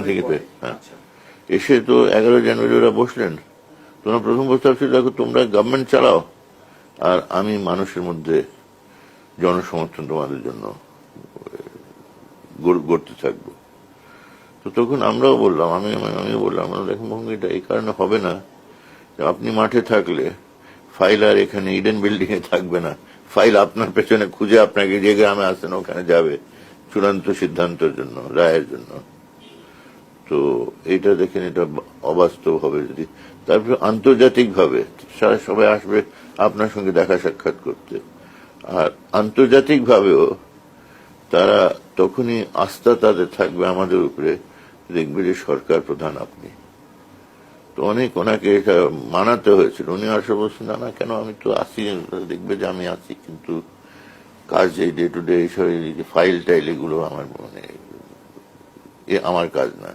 থেকে হ্যাঁ, এসে তো 11 জানুয়ারি ওরা বসলেন। তোমরা প্রথম প্রস্তাব ছিল, দেখো তোমরা গভর্নমেন্ট চালাও আর আমি মানুষের মধ্যে জনসমর্থন তোমাদের জন্য গড়তে থাকবো। তো তখন আমরাও বললাম, আমিও বললাম, দেখুন ভঙ্গিটা এই কারণে হবে না, আপনি মাঠে থাকলে ফাইল আর এখানে ইডেন বিল্ডিং এ থাকবে না, ফাইল আপনার পেছনে খুঁজে আপনাকে যে গ্রামে আসেন ওখানে যাবে চূড়ান্ত সিদ্ধান্তের জন্য, রায়ের জন্য। তো এটা দেখেন, এটা অবাস্তব হবে যদি। তারপরে আন্তর্জাতিক ভাবে সবাই আসবে আপনার সঙ্গে দেখা সাক্ষাৎ করতে, আর আন্তর্জাতিক ভাবেও তারা তখনই আস্থা তাদের থাকবে আমাদের উপরে, দেখবে যে সরকার প্রধান আপনি। তো অনেক ওনাকে এটা মানাতে হয়েছিল। উনি আসলে বলছেন, না কেন, আমি তো আসি, দেখবে যে আমি আছি, কিন্তু কাজ এই ডে টু ডে এইসব ফাইল টাইল এগুলো আমার মানে আমার কাজ না।